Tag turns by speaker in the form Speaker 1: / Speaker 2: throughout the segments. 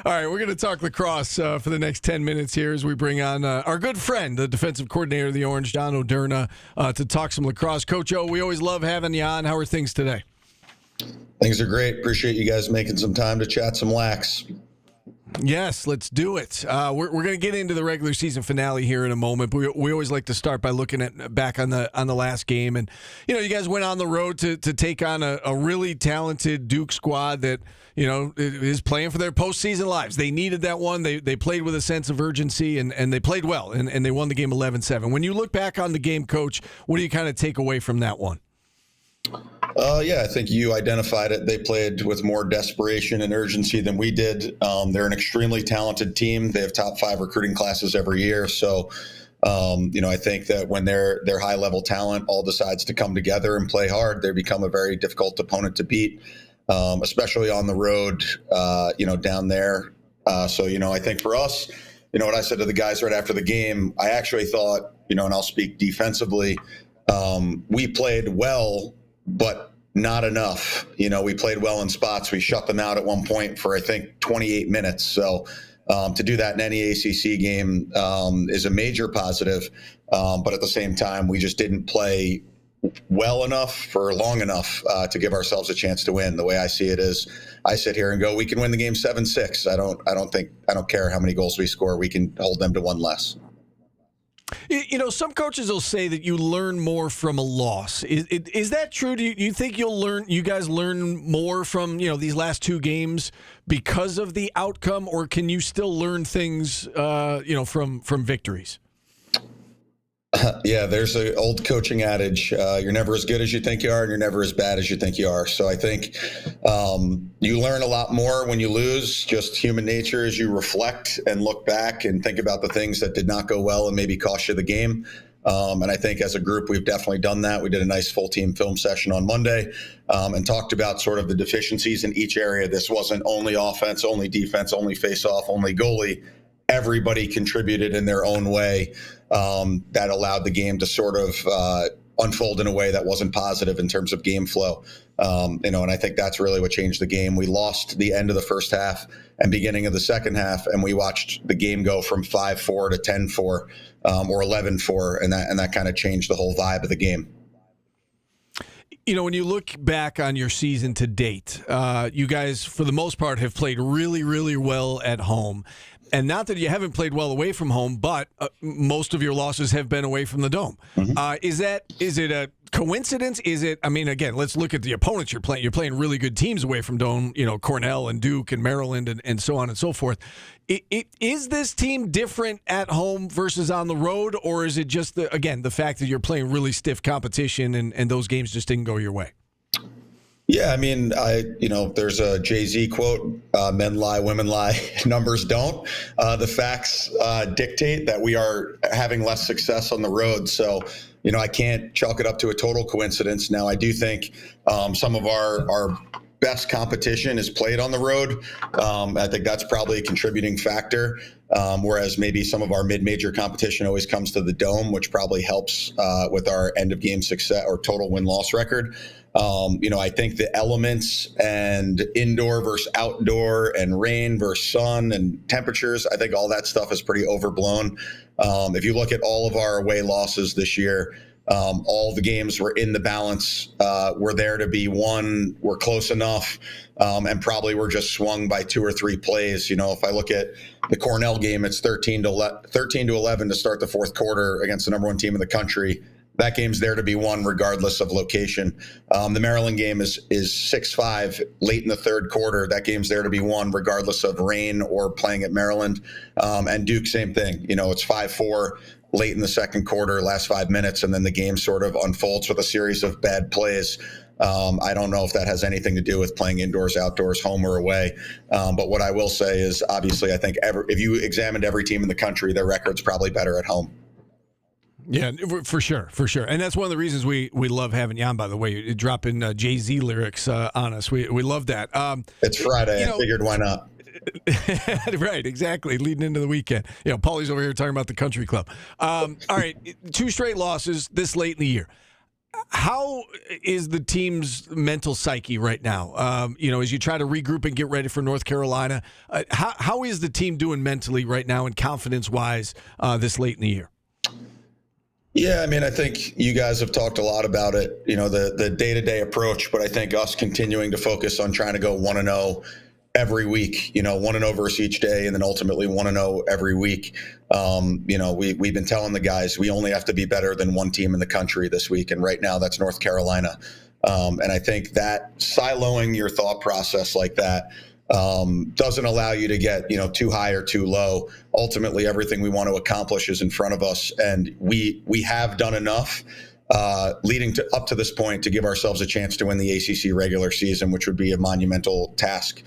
Speaker 1: All right, we're going to talk lacrosse for the next 10 minutes here as we bring on our good friend, the defensive coordinator of the Orange, John Odierna, to talk some lacrosse. Coach O, we always love having you on. How are things today?
Speaker 2: Things are great. Appreciate you guys making some time to chat some lax.
Speaker 1: Yes, let's do it. We're going to get into the regular season finale here in a moment, but we always like to start by looking at back on the last game. And, you guys went on the road to take on a really talented Duke squad that, is playing for their postseason lives. They needed that one. They played with a sense of urgency, and they played well, and they won the game 11-7. When you look back on the game, Coach, what do you kind of take away from that one?
Speaker 2: Yeah, I think you identified it. They played with more desperation and urgency than we did. They're an extremely talented team. They have top 5 recruiting classes every year. So, I think that when their high-level talent all decides to come together and play hard, they become a very difficult opponent to beat, especially on the road, down there. I think for us, what I said to the guys right after the game, I actually thought, and I'll speak defensively, we played well, but not enough. We played well in spots. We shut them out at one point for, I think, 28 minutes. So to do that in any ACC game is a major positive. But at the same time, we just didn't play well enough for long enough to give ourselves a chance to win. The way I see it is I sit here and go, we can win the game 7-6. I don't care how many goals we score. We can hold them to one less.
Speaker 1: Some coaches will say that you learn more from a loss. Is that true? Do you think you guys learn more from, these last 2 games because of the outcome, or can you still learn things, from victories?
Speaker 2: Yeah, there's an old coaching adage, you're never as good as you think you are, and you're never as bad as you think you are. So I think you learn a lot more when you lose. Just human nature as you reflect and look back and think about the things that did not go well and maybe cost you the game. And I think as a group, we've definitely done that. We did a nice full team film session on Monday and talked about sort of the deficiencies in each area. This wasn't only offense, only defense, only face-off, only goalie. Everybody contributed in their own way that allowed the game to sort of unfold in a way that wasn't positive in terms of game flow. And I think that's really what changed the game. We lost the end of the first half and beginning of the second half, and we watched the game go from 5-4 to 10-4 or 11-4, and that kind of changed the whole vibe of the game.
Speaker 1: When you look back on your season to date, you guys, for the most part, have played really, really well at home. And not that you haven't played well away from home, but most of your losses have been away from the Dome. Mm-hmm. Is it a coincidence? Again, let's look at the opponents you're playing. You're playing really good teams away from Dome, Cornell and Duke and Maryland and so on and so forth. Is this team different at home versus on the road, or is it just, the fact that you're playing really stiff competition and those games just didn't go your way?
Speaker 2: Yeah, there's a Jay-Z quote, men lie, women lie, numbers don't. The facts dictate that we are having less success on the road. So, I can't chalk it up to a total coincidence. Now, I do think some of our best competition is played on the road. I think that's probably a contributing factor, whereas maybe some of our mid-major competition always comes to the Dome, which probably helps with our end-of-game success or total win-loss record. I think the elements and indoor versus outdoor and rain versus sun and temperatures, I think all that stuff is pretty overblown. If you look at all of our away losses this year, all the games were in the balance. We're there to be won. We're close enough, and probably we're just swung by 2 or 3 plays. If I look at the Cornell game, it's 13 to 11 to start the fourth quarter against the number 1 team in the country. That game's there to be won regardless of location. The Maryland game is 6-5 late in the third quarter. That game's there to be won regardless of rain or playing at Maryland. And Duke, same thing. It's 5-4 late in the second quarter, last 5 minutes, and then the game sort of unfolds with a series of bad plays. I don't know if that has anything to do with playing indoors, outdoors, home or away. But what I will say is, obviously, I think if you examined every team in the country, their record's probably better at home.
Speaker 1: Yeah, for sure. And that's one of the reasons we love having you on, by the way, dropping Jay-Z lyrics on us. We love that.
Speaker 2: It's Friday. I figured, why not?
Speaker 1: Right, exactly. Leading into the weekend. Paulie's over here talking about the country club. All right, 2 straight losses this late in the year. How is the team's mental psyche right now? As you try to regroup and get ready for North Carolina, how is the team doing mentally right now and confidence-wise this late in the year?
Speaker 2: Yeah, I mean, I think you guys have talked a lot about it, the day-to-day approach, but I think us continuing to focus on trying to go 1-0 every week, 1-0 versus each day, and then ultimately 1-0 every week. We've been telling the guys we only have to be better than one team in the country this week, and right now that's North Carolina. And I think that siloing your thought process like that doesn't allow you to get too high or too low. Ultimately, everything we want to accomplish is in front of us, and we have done enough leading up to this point to give ourselves a chance to win the ACC regular season, which would be a monumental task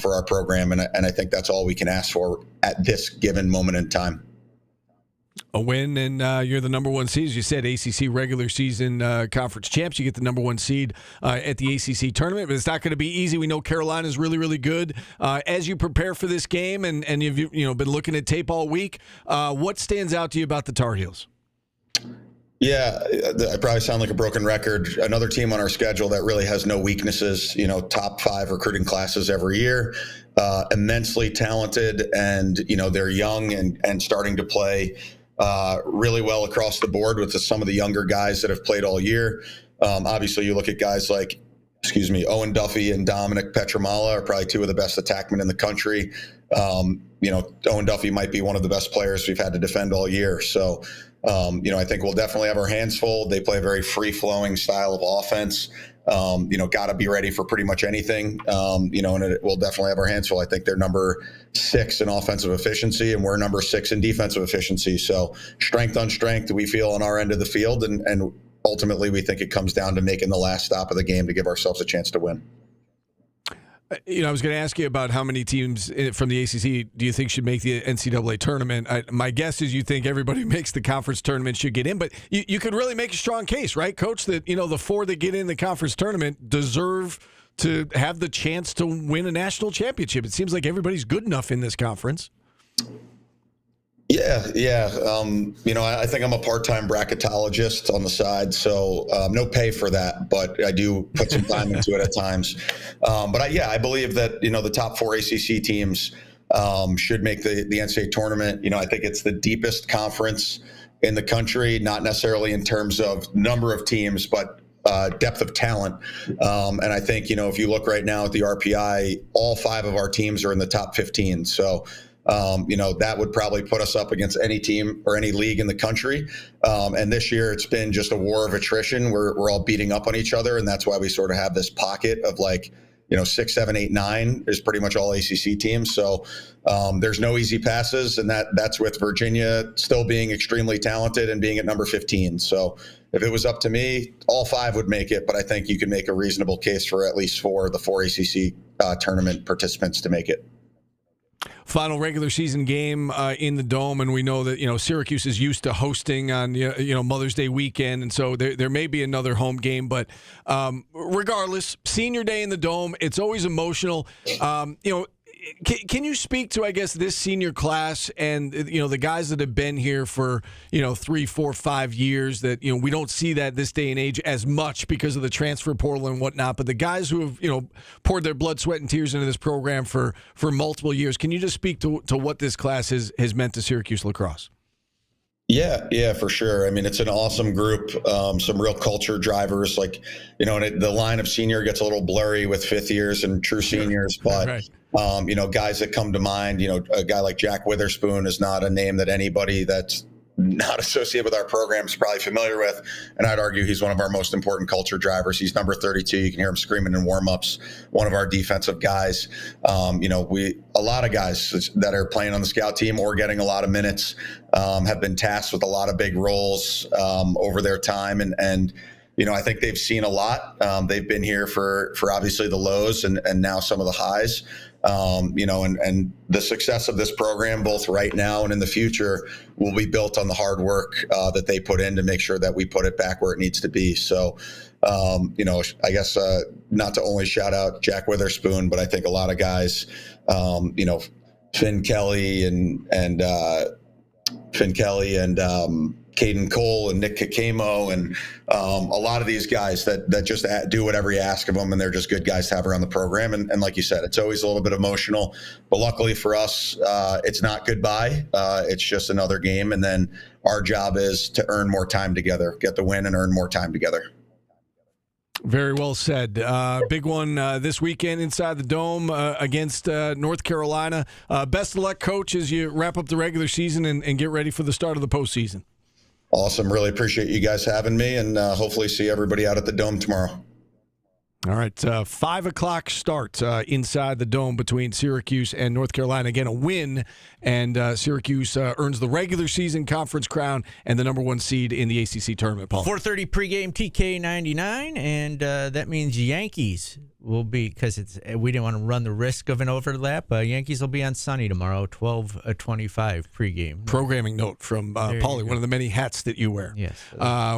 Speaker 2: for our program. And I think that's all we can ask for at this given moment in time.
Speaker 1: A win, and you're the number one seed. As you said, ACC regular season conference champs. You get the number one seed at the ACC tournament, but it's not going to be easy. We know Carolina's really, really good. As you prepare for this game, and you've been looking at tape all week, what stands out to you about the Tar Heels?
Speaker 2: Yeah, I probably sound like a broken record. Another team on our schedule that really has no weaknesses, top 5 recruiting classes every year, immensely talented, and, they're young and starting to play really well across the board with some of the younger guys that have played all year. Obviously, you look at guys like, Owen Duffy and Dominic Petramala are probably 2 of the best attackmen in the country. Owen Duffy might be one of the best players we've had to defend all year. So, I think we'll definitely have our hands full. They play a very free-flowing style of offense. Got to be ready for pretty much anything. And we'll definitely have our hands full. I think they're number 6 in offensive efficiency, and we're number 6 in defensive efficiency. So strength on strength, we feel on our end of the field, and ultimately we think it comes down to making the last stop of the game to give ourselves a chance to win.
Speaker 1: I was going to ask you about how many teams from the ACC do you think should make the NCAA tournament. My guess is you think everybody who makes the conference tournament should get in, but you could really make a strong case, right, Coach, that the 4 that get in the conference tournament deserve to have the chance to win a national championship. It seems like everybody's good enough in this conference.
Speaker 2: Yeah. I think I'm a part-time bracketologist on the side, so no pay for that, but I do put some time into it at times. I believe that, the top 4 ACC teams should make the NCAA tournament. I think it's the deepest conference in the country, not necessarily in terms of number of teams, but depth of talent. And I think, if you look right now at the RPI, all 5 of our teams are in the top 15. So, that would probably put us up against any team or any league in the country. And this year it's been just a war of attrition. We're all beating up on each other. And that's why we sort of have this pocket of 6, 7, 8, 9 is pretty much all ACC teams. So there's no easy passes. And that's with Virginia still being extremely talented and being at number 15. So if it was up to me, all 5 would make it. But I think you can make a reasonable case for at least 4 of the 4 ACC tournament participants to make it.
Speaker 1: Final regular season game in the Dome, and we know that Syracuse is used to hosting on Mother's Day weekend, and so there may be another home game. But regardless, senior day in the Dome, it's always emotional. Can you speak to, I guess, this senior class and the guys that have been here for 3, 4, 5 years that we don't see that this day and age as much because of the transfer portal and whatnot, but the guys who have poured their blood, sweat, and tears into this program for multiple years. Can you just speak to what this class has meant to Syracuse lacrosse?
Speaker 2: Yeah, for sure. I mean, it's an awesome group, some real culture drivers. The line of senior gets a little blurry with 5th years and true seniors, but right. Guys that come to mind, a guy like Jack Witherspoon is not a name that anybody that's not associated with our program is probably familiar with. And I'd argue he's one of our most important culture drivers. He's number 32. You can hear him screaming in warmups. One of our defensive guys. A lot of guys that are playing on the scout team or getting a lot of minutes have been tasked with a lot of big roles over their time. And I think they've seen a lot. They've been here for obviously the lows and now some of the highs. And the success of this program, both right now and in the future, will be built on the hard work that they put in to make sure that we put it back where it needs to be. So, I guess not to only shout out Jack Witherspoon, but I think a lot of guys, Finn Kelly and Caden Cole and Nick Kakemo and a lot of these guys that just do whatever you ask of them, and they're just good guys to have around the program. And like you said, it's always a little bit emotional, but luckily for us, it's not goodbye. It's just another game, and then our job is to earn more time together, get the win, and earn more time together.
Speaker 1: Very well said. Big one this weekend inside the Dome against North Carolina. Best of luck, Coach, as you wrap up the regular season and get ready for the start of the postseason.
Speaker 2: Awesome. Really appreciate you guys having me, and hopefully see everybody out at the Dome tomorrow.
Speaker 1: All right, 5 o'clock start inside the Dome between Syracuse and North Carolina. Again, a win, and Syracuse earns the regular season conference crown and the number 1 seed in the ACC tournament, Paul.
Speaker 3: 4:30 pregame TK99, and that means Yankees will be, because we didn't want to run the risk of an overlap. Yankees will be on Sunny tomorrow, 12:25 pregame.
Speaker 1: Programming note from Paulie, one of the many hats that you wear.
Speaker 3: Yes.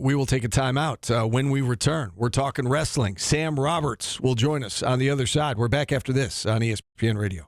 Speaker 1: We will take a timeout. When we return, we're talking wrestling. Sam Roberts will join us on the other side. We're back after this on ESPN Radio.